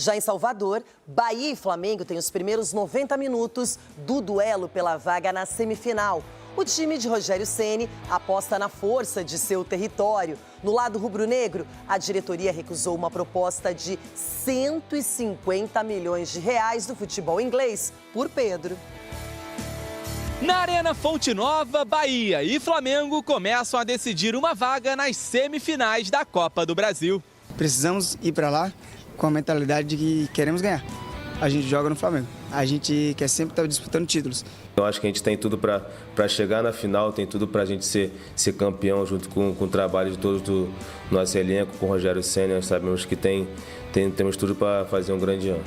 Já em Salvador, Bahia e Flamengo têm os primeiros 90 minutos do duelo pela vaga na semifinal. O time de Rogério Ceni aposta na força de seu território. No lado rubro-negro, a diretoria recusou uma proposta de 150 milhões de reais do futebol inglês por Pedro. Na Arena Fonte Nova, Bahia e Flamengo começam a decidir uma vaga nas semifinais da Copa do Brasil. Precisamos ir para lá com a mentalidade de que queremos ganhar. A gente joga no Flamengo. A gente quer sempre estar disputando títulos. Eu acho que a gente tem tudo para chegar na final, tem tudo para a gente ser campeão junto com o trabalho de todos do nosso elenco, com o Rogério Ceni. Nós sabemos que temos tudo para fazer um grande ano.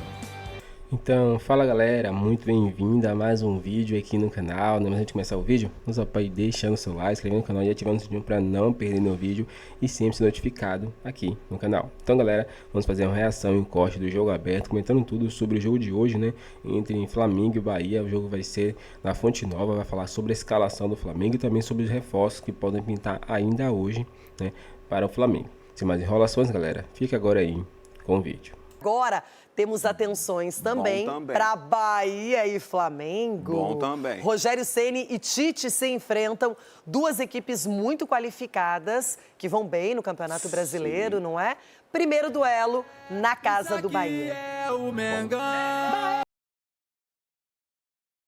Então, fala galera, muito bem-vindo a mais um vídeo aqui no canal. Antes de começar o vídeo, nos apoie deixando o seu like, inscrevendo no canal e ativando o sininho para não perder nenhum vídeo e sempre ser notificado aqui no canal. Então galera, vamos fazer uma reação em corte do jogo aberto, comentando tudo sobre o jogo de hoje, né? Entre Flamengo e Bahia. O jogo vai ser na Fonte Nova, vai falar sobre a escalação do Flamengo e também sobre os reforços que podem pintar ainda hoje, né, para o Flamengo. Sem mais enrolações, galera, fica agora aí com o vídeo. Agora temos atenções também para Bahia e Flamengo. Bom também. Rogério Ceni e Tite se enfrentam, duas equipes muito qualificadas que vão bem no Campeonato Brasileiro, não é? Primeiro duelo na casa do Bahia.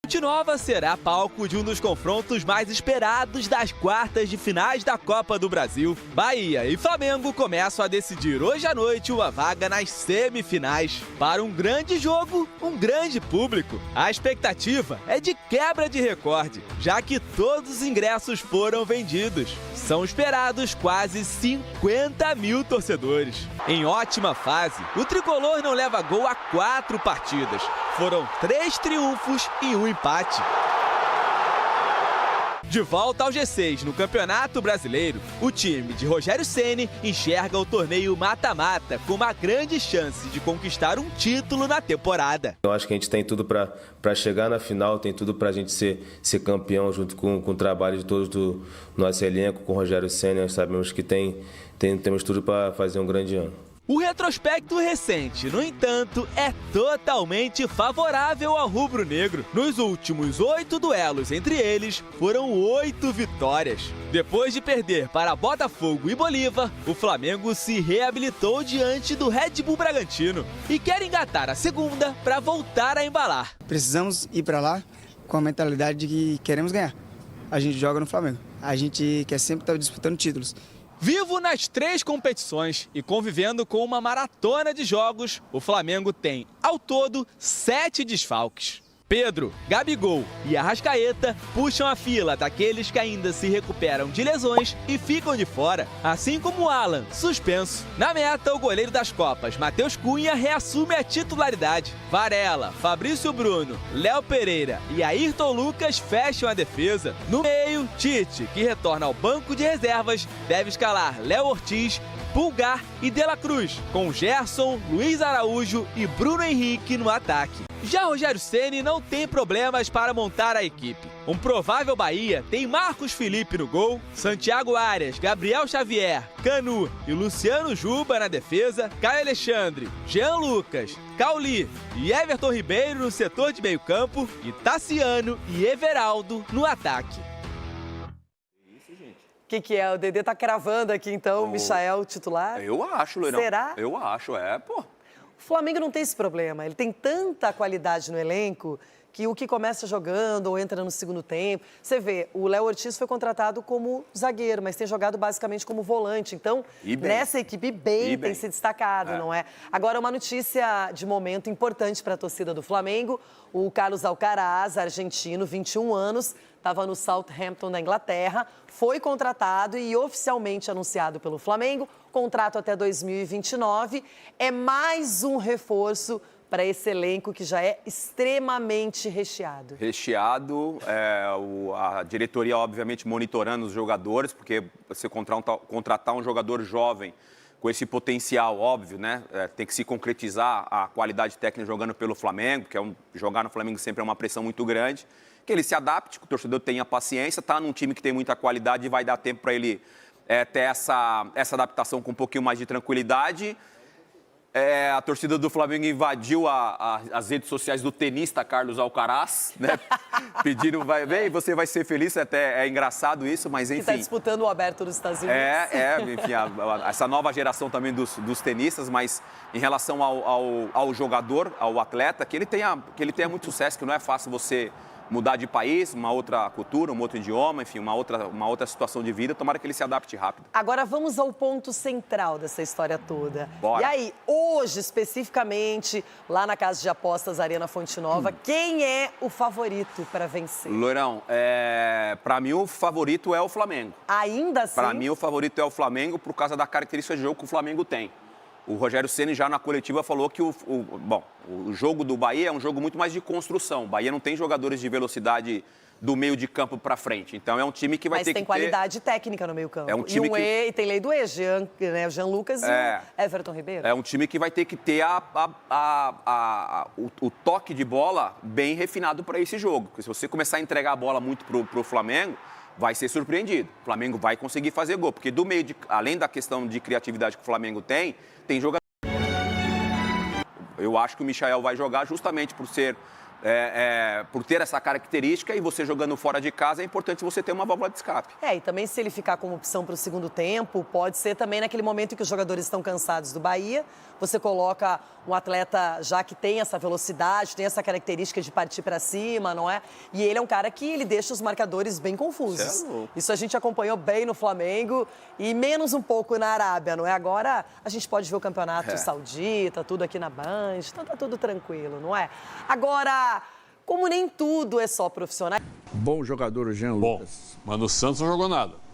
Fonte Nova será palco de um dos confrontos mais esperados das quartas de finais da Copa do Brasil. Bahia e Flamengo começam a decidir hoje à noite uma vaga nas semifinais. Para um grande jogo, um grande público. A expectativa é de quebra de recorde, já que todos os ingressos foram vendidos. São esperados quase 50 mil torcedores. Em ótima fase, o tricolor não leva gol há 4 partidas. Foram 3 triunfos e 1 empate. De volta ao G6 no Campeonato Brasileiro, o time de Rogério Ceni enxerga o torneio mata-mata com uma grande chance de conquistar um título na temporada. Eu acho que a gente tem tudo para chegar na final, tem tudo para a gente ser campeão junto com o trabalho de todos do nosso elenco, com o Rogério Ceni. Nós sabemos que temos tudo para fazer um grande ano. O retrospecto recente, no entanto, é totalmente favorável ao rubro-negro. Nos últimos 8 duelos entre eles, foram 8 vitórias. Depois de perder para Botafogo e Bolívar, o Flamengo se reabilitou diante do Red Bull Bragantino e quer engatar a segunda para voltar a embalar. Precisamos ir para lá com a mentalidade de que queremos ganhar. A gente joga no Flamengo. A gente quer sempre estar disputando títulos. Vivo nas 3 competições e convivendo com uma maratona de jogos, o Flamengo tem, ao todo, 7 desfalques. Pedro, Gabigol e Arrascaeta puxam a fila daqueles que ainda se recuperam de lesões e ficam de fora, assim como o Alan, suspenso. Na meta, o goleiro das Copas, Matheus Cunha, reassume a titularidade. Varela, Fabrício Bruno, Léo Pereira e Ayrton Lucas fecham a defesa. No meio, Tite, que retorna ao banco de reservas, deve escalar Léo Ortiz, Pulgar e De La Cruz, com Gerson, Luiz Araújo e Bruno Henrique no ataque. Já Rogério Ceni não tem problemas para montar a equipe. Um provável Bahia tem Marcos Felipe no gol, Santiago Arias, Gabriel Xavier, Canu e Luciano Juba na defesa, Caio Alexandre, Jean Lucas, Cauli e Everton Ribeiro no setor de meio campo e Tassiano e Everaldo no ataque. O que é? O Dedê tá cravando aqui então, o Michael titular? Eu acho, Leirão. Será? Eu acho, pô. O Flamengo não tem esse problema, ele tem tanta qualidade no elenco que o que começa jogando ou entra no segundo tempo... Você vê, o Léo Ortiz foi contratado como zagueiro, mas tem jogado basicamente como volante. Então, nessa equipe, tem se destacado, não é? Agora, uma notícia de momento importante para a torcida do Flamengo. O Carlos Alcaraz, argentino, 21 anos, estava no Southampton, da Inglaterra, foi contratado e oficialmente anunciado pelo Flamengo. Contrato até 2029. É mais um reforço para esse elenco que já é extremamente recheado. Recheado, a diretoria obviamente monitorando os jogadores, porque você contratar um jogador jovem com esse potencial óbvio, né? Tem que se concretizar a qualidade técnica jogando pelo Flamengo, porque jogar no Flamengo sempre é uma pressão muito grande. Que ele se adapte, que o torcedor tenha paciência, tá num time que tem muita qualidade e vai dar tempo para ele ter essa adaptação com um pouquinho mais de tranquilidade. A torcida do Flamengo invadiu as redes sociais do tenista Carlos Alcaraz, né? Pedindo, vem, você vai ser feliz, até é engraçado isso, mas enfim. Que está disputando o aberto dos Estados Unidos. Enfim, essa nova geração também dos tenistas, mas em relação ao jogador, ao atleta, que ele tenha muito sucesso, que não é fácil você mudar de país, uma outra cultura, um outro idioma, enfim, uma outra situação de vida, tomara que ele se adapte rápido. Agora vamos ao ponto central dessa história toda. Bora. E aí, hoje, especificamente, lá na Casa de Apostas Arena Fonte Nova, quem é o favorito para vencer? Loirão, para mim o favorito é o Flamengo. Ainda assim? Para mim o favorito é o Flamengo por causa da característica de jogo que o Flamengo tem. O Rogério Ceni já na coletiva falou que o jogo do Bahia é um jogo muito mais de construção. O Bahia não tem jogadores de velocidade do meio de campo para frente. Então é um time que vai ter que ter... Mas tem qualidade técnica no meio campo. É um time e tem lei do ex, o Jean Lucas e o Everton Ribeiro. É um time que vai ter que ter o toque de bola bem refinado para esse jogo. Porque se você começar a entregar a bola muito pro Flamengo, vai ser surpreendido. O Flamengo vai conseguir fazer gol. Porque além da questão de criatividade que o Flamengo tem jogador. Eu acho que o Michael vai jogar justamente por ter essa característica, e você jogando fora de casa é importante você ter uma válvula de escape. E também se ele ficar como opção para o segundo tempo, pode ser também naquele momento em que os jogadores estão cansados do Bahia, você coloca um atleta já que tem essa velocidade, tem essa característica de partir para cima, não é? E ele é um cara que ele deixa os marcadores bem confusos. Isso a gente acompanhou bem no Flamengo e menos um pouco na Arábia, não é? Agora a gente pode ver o campeonato saudita, tudo aqui na Band, então tá tudo tranquilo, não é? Agora, como nem tudo é só profissional... Bom jogador o Jean Lucas. Mas no Santos não jogou nada.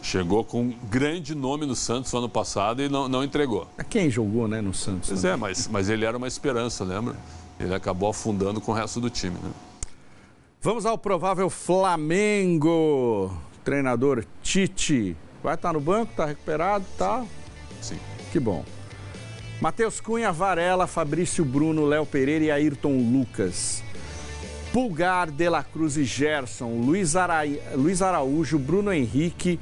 Chegou com um grande nome no Santos no ano passado e não entregou. Quem jogou, né, no Santos? Pois mas ele era uma esperança, lembra? Ele acabou afundando com o resto do time, né? Vamos ao provável Flamengo. Treinador Tite. Vai estar no banco, está recuperado, tá? Sim. Que bom. Matheus Cunha, Varela, Fabrício Bruno, Léo Pereira e Ayrton Lucas. Pulgar, De La Cruz e Gerson, Luiz Araújo, Bruno Henrique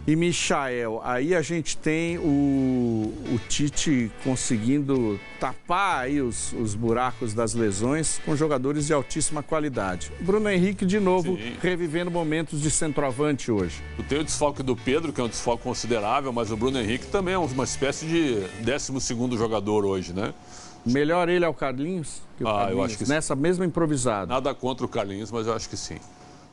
e Michael. Aí a gente tem o Tite conseguindo tapar aí os buracos das lesões com jogadores de altíssima qualidade. Bruno Henrique, de novo, revivendo momentos de centroavante hoje. Tem o desfalque do Pedro, que é um desfalque considerável, mas o Bruno Henrique também é uma espécie de 12º jogador hoje, né? Melhor ele ao Carlinhos? Que o Carlinhos, eu acho que nessa mesma improvisada. Nada contra o Carlinhos, mas eu acho que sim.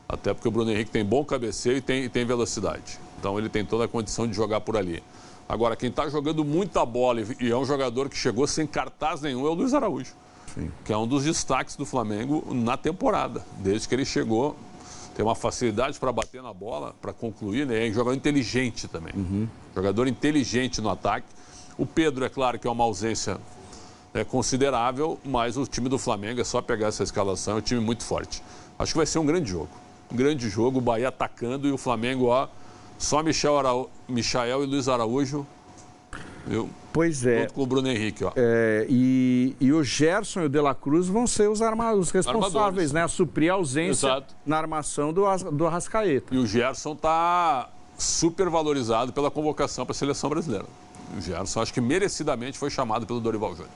Até porque o Bruno Henrique tem bom cabeceio e tem velocidade. Então ele tem toda a condição de jogar por ali. Agora, quem está jogando muita bola e é um jogador que chegou sem cartaz nenhum é o Luiz Araújo. Sim. Que é um dos destaques do Flamengo na temporada. Desde que ele chegou, tem uma facilidade para bater na bola, para concluir, né? É um jogador inteligente também. Jogador inteligente no ataque. O Pedro, é claro que é uma ausência considerável, mas o time do Flamengo, é só pegar essa escalação, é um time muito forte. Acho que vai ser um grande jogo. Um grande jogo, o Bahia atacando e o Flamengo, só Michael e Luiz Araújo. Pois é. Junto com o Bruno Henrique, E o Gerson e o De La Cruz vão ser os responsáveis, né? A suprir a ausência na armação do Arrascaeta. E o Gerson está super valorizado pela convocação para a seleção brasileira. O Gerson, acho que merecidamente foi chamado pelo Dorival Júnior.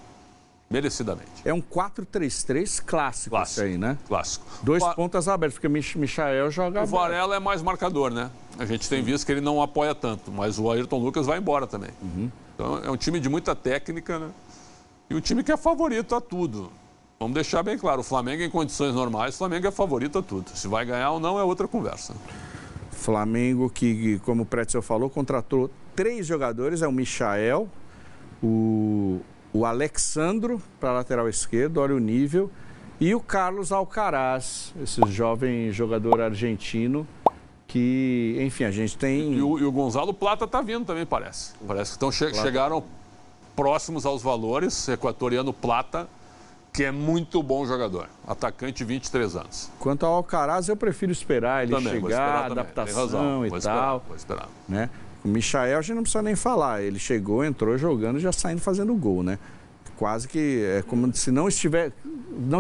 Merecidamente. É um 4-3-3 clássico isso aí, né? Clássico. Dois pontas abertas, porque Michael joga... O Varela é mais marcador, né? A gente tem visto que ele não apoia tanto, mas o Ayrton Lucas vai embora também. Então é um time de muita técnica, né? E um time que é favorito a tudo. Vamos deixar bem claro, o Flamengo em condições normais, o Flamengo é favorito a tudo. Se vai ganhar ou não é outra conversa. Flamengo que, como o Pretzel falou, contratou 3 jogadores, é o Michael, o Alexandro para lateral esquerdo, olha o nível, e o Carlos Alcaraz, esse jovem jogador argentino que, enfim, a gente tem... E o Gonzalo Plata está vindo também, parece. Parece que chegaram próximos aos valores, equatoriano Plata, que é muito bom jogador, atacante de 23 anos. Quanto ao Alcaraz, eu prefiro esperar ele chegar, adaptação e tal. Vou esperar. Né? O Michael a gente não precisa nem falar, ele chegou, entrou jogando e já saindo fazendo gol, né? Quase que é como se não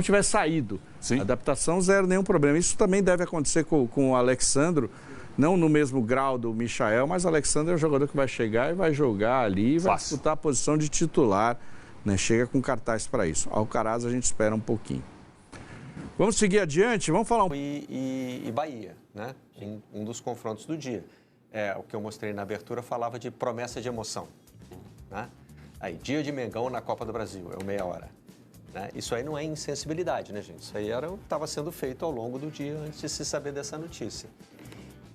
tivesse saído. Sim. Adaptação zero, nenhum problema. Isso também deve acontecer com o Alexandro, não no mesmo grau do Michael, mas o Alexandre é um jogador que vai chegar e vai jogar ali e vai disputar a posição de titular, né? Chega com cartaz para isso. Alcaraz a gente espera um pouquinho. Vamos seguir adiante, vamos falar E Bahia, né? Um dos confrontos do dia. O que eu mostrei na abertura falava de promessa de emoção, né? Aí, dia de Mengão na Copa do Brasil, é o meia hora. Né? Isso aí não é insensibilidade, né, gente? Isso aí era o que estava sendo feito ao longo do dia antes de se saber dessa notícia.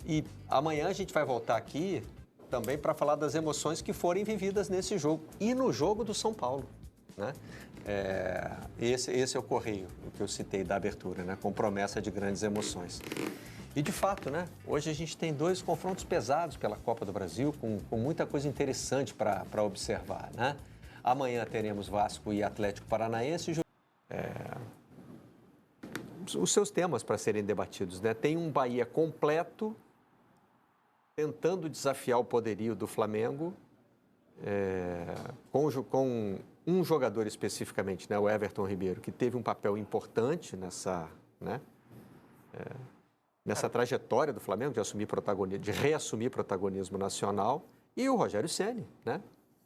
E amanhã a gente vai voltar aqui também para falar das emoções que forem vividas nesse jogo e no jogo do São Paulo, né? Esse é o correio, o que eu citei da abertura, né? Com promessa de grandes emoções. E de fato, né? Hoje a gente tem 2 confrontos pesados pela Copa do Brasil, com muita coisa interessante para observar, né? Amanhã teremos Vasco e Atlético Paranaense. Os seus temas para serem debatidos, né? Tem um Bahia completo, tentando desafiar o poderio do Flamengo, com um jogador especificamente, né? O Everton Ribeiro, que teve um papel importante nessa, né? Nessa trajetória do Flamengo de reassumir protagonismo nacional, e o Rogério Ceni, né?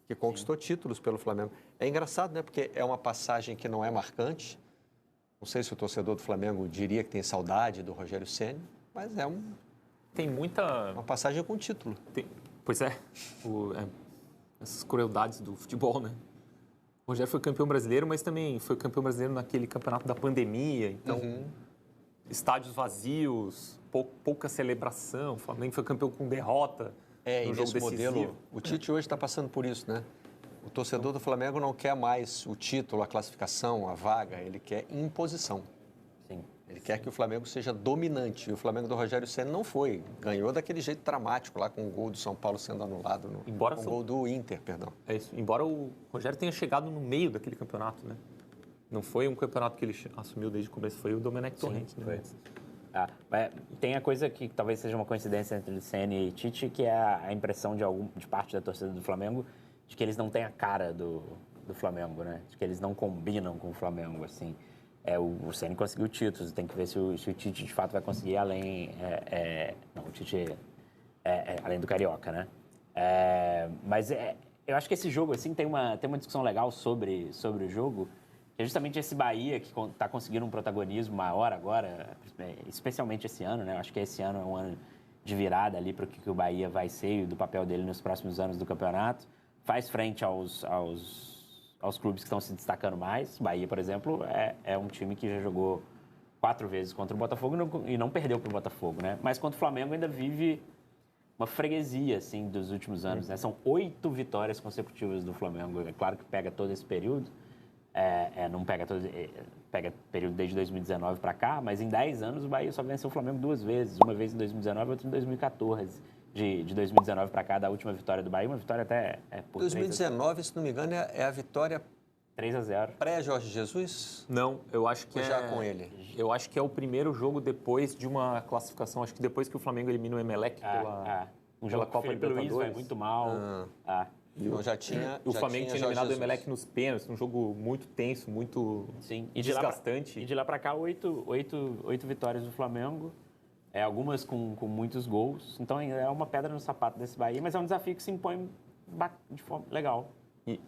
Que conquistou títulos pelo Flamengo. É engraçado, né? Porque é uma passagem que não é marcante. Não sei se o torcedor do Flamengo diria que tem saudade do Rogério Ceni, mas tem muita... uma passagem com título. Pois é. Essas crueldades do futebol, né? O Rogério foi campeão brasileiro, mas também foi campeão brasileiro naquele campeonato da pandemia. Então, estádios vazios, pouca celebração. O Flamengo foi campeão com derrota. E nesse modelo, o Tite hoje está passando por isso, né? O torcedor do Flamengo não quer mais o título, a classificação, a vaga, ele quer imposição. Sim. Ele quer que o Flamengo seja dominante. E o Flamengo do Rogério Ceni não foi. Ganhou daquele jeito dramático, lá com o gol do São Paulo sendo anulado, com o gol do Inter, perdão. É isso. Embora o Rogério tenha chegado no meio daquele campeonato, né? Não foi um campeonato que ele assumiu desde o começo, foi o Domenech Torrent, né? Tem a coisa que talvez seja uma coincidência entre Ceni e Tite, que é a impressão de parte da torcida do Flamengo de que eles não têm a cara do Flamengo, né? De que eles não combinam com o Flamengo, assim. O Ceni conseguiu títulos, tem que ver se o Tite de fato vai conseguir além... o Tite além do Carioca, né? Mas eu acho que esse jogo, assim, tem uma discussão legal sobre o jogo, que é justamente esse Bahia que está conseguindo um protagonismo maior agora, especialmente esse ano, né? Eu acho que esse ano é um ano de virada ali para o que o Bahia vai ser e do papel dele nos próximos anos do campeonato. Faz frente aos clubes que estão se destacando mais. Bahia, por exemplo, é um time que já jogou 4 vezes contra o Botafogo e não perdeu para o Botafogo, né? Mas contra o Flamengo ainda vive uma freguesia, assim, dos últimos anos, né? São 8 vitórias consecutivas do Flamengo. É claro que pega todo esse período. Não pega período desde 2019 para cá, mas em 10 anos o Bahia só venceu o Flamengo 2 vezes. Uma vez em 2019 e outra em 2014. De 2019 para cá, da última vitória do Bahia, uma vitória até por 2019, se não me engano, é a vitória 3-0. Pré-Jorge Jesus? Não, eu acho que já com ele. Eu acho que é o primeiro jogo depois de uma classificação. Acho que depois que o Flamengo elimina o Emelec um jogo Copa Libertadores. Vai muito mal. Então o Flamengo tinha eliminado o Emelec nos pênaltis, um jogo muito tenso, muito desgastante. E de lá para cá, 8 vitórias do Flamengo, algumas com muitos gols. Então é uma pedra no sapato desse Bahia, mas é um desafio que se impõe de forma legal. E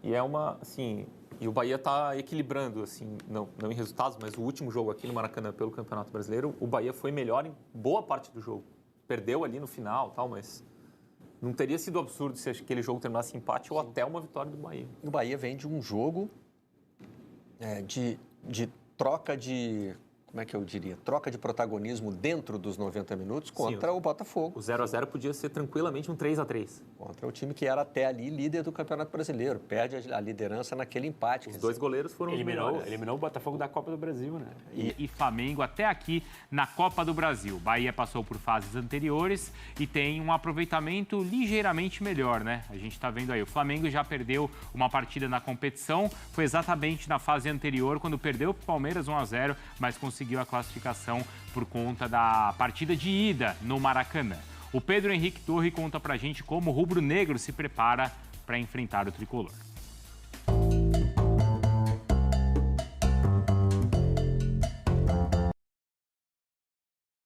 e o Bahia está equilibrando, assim, não em resultados, mas o último jogo aqui no Maracanã pelo Campeonato Brasileiro, o Bahia foi melhor em boa parte do jogo. Perdeu ali no final, mas não teria sido absurdo se aquele jogo terminasse em empate ou até uma vitória do Bahia. O Bahia vem de um jogo de troca de... Como é que eu diria? Troca de protagonismo dentro dos 90 minutos contra o Botafogo. O 0-0 podia ser tranquilamente um 3-3. Contra o time que era até ali líder do Campeonato Brasileiro. Perde a liderança naquele empate. Os 2 goleiros foram eliminou o Botafogo da Copa do Brasil, né? E Flamengo até aqui na Copa do Brasil. Bahia passou por fases anteriores e tem um aproveitamento ligeiramente melhor, né? A gente tá vendo aí, o Flamengo já perdeu uma partida na competição, foi exatamente na fase anterior, quando perdeu para o Palmeiras 1-0, mas conseguiu a classificação por conta da partida de ida no Maracanã. O Pedro Henrique Torre conta pra gente como o rubro-negro se prepara para enfrentar o tricolor.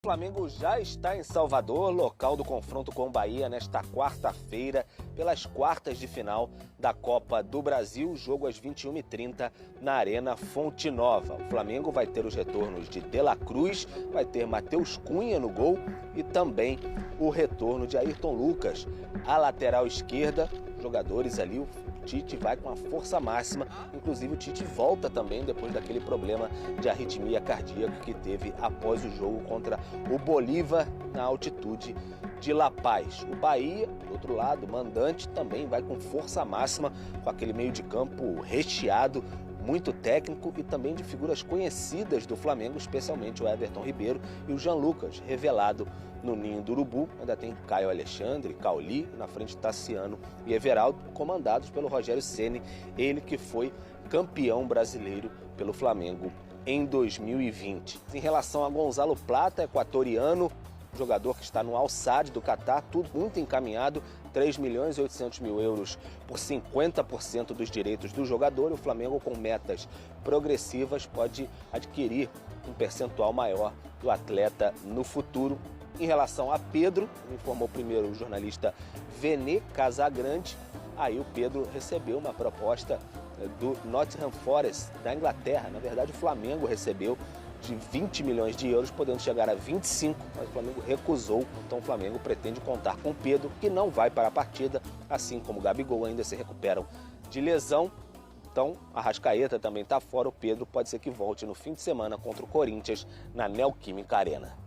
O Flamengo já está em Salvador, local do confronto com o Bahia, nesta quarta-feira, pelas quartas de final da Copa do Brasil, jogo às 21h30 na Arena Fonte Nova. O Flamengo vai ter os retornos de De La Cruz, vai ter Matheus Cunha no gol e também o retorno de Ayrton Lucas. A lateral esquerda, jogadores ali, o Tite vai com a força máxima, inclusive o Tite volta também depois daquele problema de arritmia cardíaca que teve após o jogo contra o Bolívar na altitude de La Paz. O Bahia, do outro lado, mandante, também vai com força máxima, com aquele meio de campo recheado, muito técnico e também de figuras conhecidas do Flamengo, especialmente o Everton Ribeiro e o Jean Lucas, revelado no Ninho do Urubu. Ainda tem Caio Alexandre, Cauli, na frente Tassiano e Everaldo, comandados pelo Rogério Ceni, ele que foi campeão brasileiro pelo Flamengo em 2020. Em relação a Gonzalo Plata, equatoriano, jogador que está no Al-Sadd do Catar, tudo muito encaminhado, 3.800.000 euros por 50% dos direitos do jogador. O Flamengo, com metas progressivas, pode adquirir um percentual maior do atleta no futuro. Em relação a Pedro, informou primeiro o jornalista Vene Casagrande, aí o Pedro recebeu uma proposta do Nottingham Forest, da Inglaterra. Na verdade, o Flamengo recebeu de 20 milhões de euros, podendo chegar a 25, mas o Flamengo recusou. Então o Flamengo pretende contar com Pedro, que não vai para a partida, assim como o Gabigol ainda se recuperam de lesão. Então, a Arrascaeta também está fora. O Pedro pode ser que volte no fim de semana contra o Corinthians na Neoquímica Arena.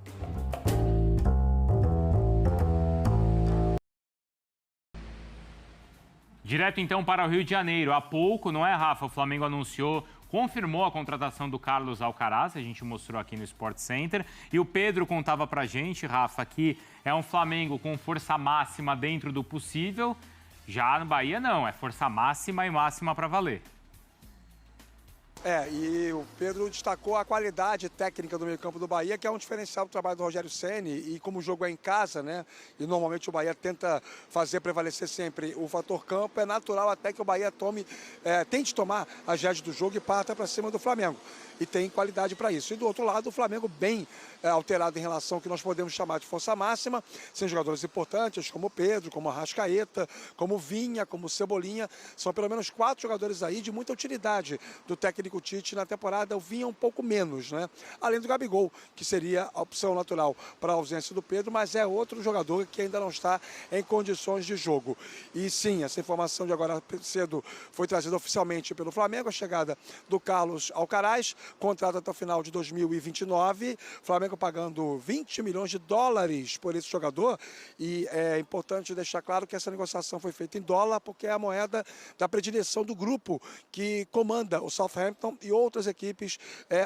Direto então para o Rio de Janeiro. Há pouco, não é, Rafa? O Flamengo confirmou a contratação do Carlos Alcaraz, a gente mostrou aqui no Sport Center. E o Pedro contava pra gente, Rafa, que é um Flamengo com força máxima dentro do possível. Já no Bahia não, é força máxima e máxima para valer. E o Pedro destacou a qualidade técnica do meio-campo do Bahia, que é um diferencial do trabalho do Rogério Ceni, e como o jogo é em casa, né, e normalmente o Bahia tenta fazer prevalecer sempre o fator campo, é natural até que o Bahia tente tomar as rédeas do jogo e parta para cima do Flamengo. E tem qualidade para isso. E do outro lado, o Flamengo bem alterado em relação ao que nós podemos chamar de força máxima, sem jogadores importantes como o Pedro, como a Arrascaeta, como o Vinha, como o Cebolinha. São pelo menos 4 jogadores aí de muita utilidade do técnico Tite na temporada. O Vinha um pouco menos, né? Além do Gabigol, que seria a opção natural para a ausência do Pedro, mas é outro jogador que ainda não está em condições de jogo. E sim, essa informação de agora cedo foi trazida oficialmente pelo Flamengo, a chegada do Carlos Alcaraz, contrato até o final de 2029, Flamengo pagando 20 milhões de dólares por esse jogador. E é importante deixar claro que essa negociação foi feita em dólar, porque é a moeda da predileção do grupo que comanda o Southampton e outras equipes,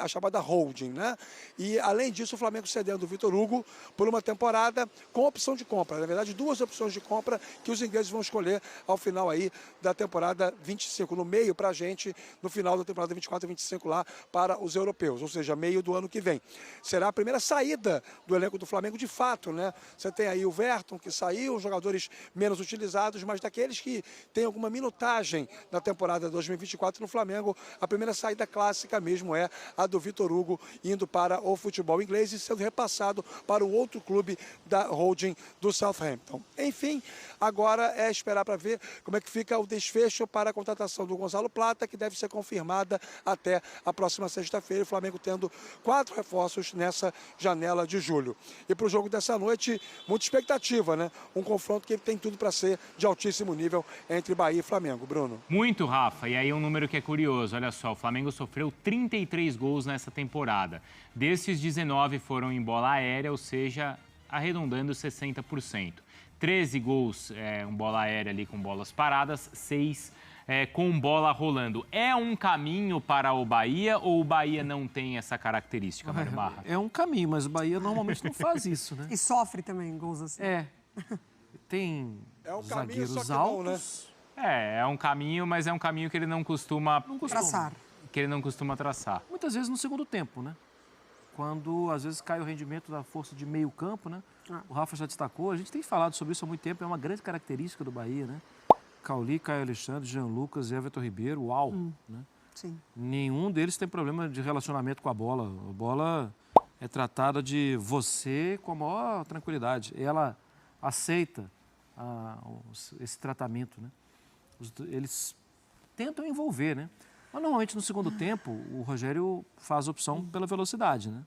a chamada holding, né? E além disso, o Flamengo cedendo o Vitor Hugo por uma temporada com opção de compra. Na verdade, 2 opções de compra que os ingleses vão escolher ao final aí da temporada 25, no meio pra gente, no final da temporada 24 e 25 lá para os europeus, ou seja, meio do ano que vem. Será a primeira saída do elenco do Flamengo de fato, né? Você tem aí o Verton, que saiu, jogadores menos utilizados, mas daqueles que têm alguma minutagem na temporada 2024 no Flamengo, a primeira saída clássica mesmo é a do Vitor Hugo indo para o futebol inglês e sendo repassado para o outro clube da holding do Southampton. Enfim, agora é esperar para ver como é que fica o desfecho para a contratação do Gonzalo Plata, que deve ser confirmada até a próxima sexta-feira, o Flamengo tendo 4 reforços nessa janela de julho. E para o jogo dessa noite, muita expectativa, né? Um confronto que tem tudo para ser de altíssimo nível entre Bahia e Flamengo. Bruno. Muito, Rafa. E aí um número que é curioso. Olha só, o Flamengo sofreu 33 gols nessa temporada. Desses, 19 foram em bola aérea, ou seja, arredondando 60%. 13 gols em bola aérea ali com bolas paradas, 6 com bola rolando. É um caminho para o Bahia ou o Bahia não tem essa característica, Mário Barra? É um caminho, mas o Bahia normalmente não faz isso, né? E sofre também gols assim. Tem zagueiros altos. É um caminho, mas é um caminho que ele não costuma traçar. Que ele não costuma traçar. Muitas vezes no segundo tempo, né? Quando às vezes cai o rendimento da força de meio campo, né? O Rafa já destacou, a gente tem falado sobre isso há muito tempo, é uma grande característica do Bahia, né? Cauli, Caio Alexandre, Jean Lucas, Everton Ribeiro, uau, né? Sim. Nenhum deles tem problema de relacionamento com a bola. A bola é tratada de você com a maior tranquilidade. Ela aceita esse tratamento, né? Eles tentam envolver, né? Mas normalmente no segundo tempo o Rogério faz opção pela velocidade, né?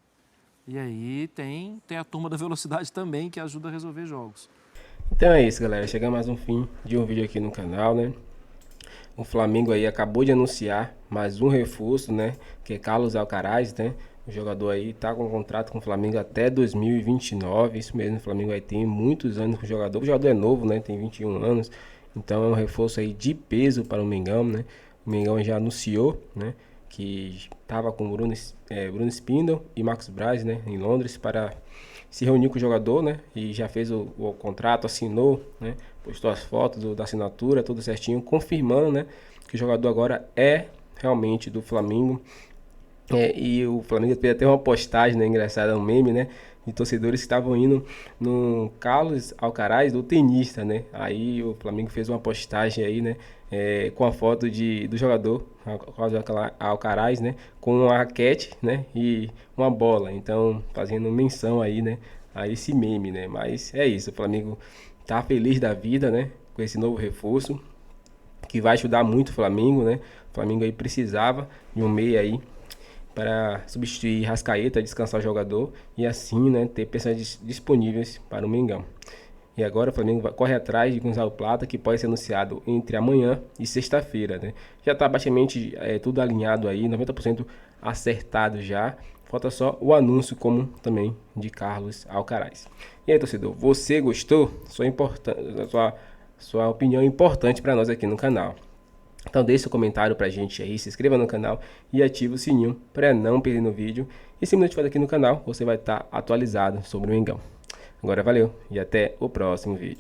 E aí tem a turma da velocidade também que ajuda a resolver jogos. Então é isso, galera. Chegamos mais um fim de um vídeo aqui no canal, né? O Flamengo aí acabou de anunciar mais um reforço, né? Que é Carlos Alcaraz, né? O jogador aí tá com um contrato com o Flamengo até 2029. Isso mesmo, o Flamengo aí tem muitos anos com o jogador. O jogador é novo, né? Tem 21 anos. Então é um reforço aí de peso para o Mengão, né? O Mengão já anunciou, né? Que estava com o Bruno Spindle e Marcos Braz, né? Em Londres para se reuniu com o jogador, né? E já fez o contrato, assinou, né? Postou as fotos da assinatura, tudo certinho, confirmando, né? Que o jogador agora é realmente do Flamengo. E o Flamengo fez até uma postagem, né? Engraçada, um meme, né? De torcedores que estavam indo no Carlos Alcaraz, do tenista, né? Aí o Flamengo fez uma postagem aí, né? Com a foto do jogador, Carlos Alcaraz, né? Com uma raquete, né? E uma bola. Então, fazendo menção aí, né? A esse meme, né? Mas é isso, o Flamengo tá feliz da vida, né? Com esse novo reforço, que vai ajudar muito o Flamengo, né? O Flamengo aí precisava de um meia aí para substituir Rascaeta, descansar o jogador e assim, né, ter peças disponíveis para o Mengão. E agora o Flamengo corre atrás de Gonzalo Plata, que pode ser anunciado entre amanhã e sexta-feira, né? Já está praticamente tudo alinhado aí, 90% acertado já. Falta só o anúncio, como também de Carlos Alcaraz. E aí, torcedor, você gostou? Sua opinião é importante para nós aqui no canal. Então deixe seu comentário pra gente aí, se inscreva no canal e ative o sininho para não perder no vídeo. E se notificar aqui no canal, você vai estar atualizado sobre o Mengão. Agora valeu e até o próximo vídeo.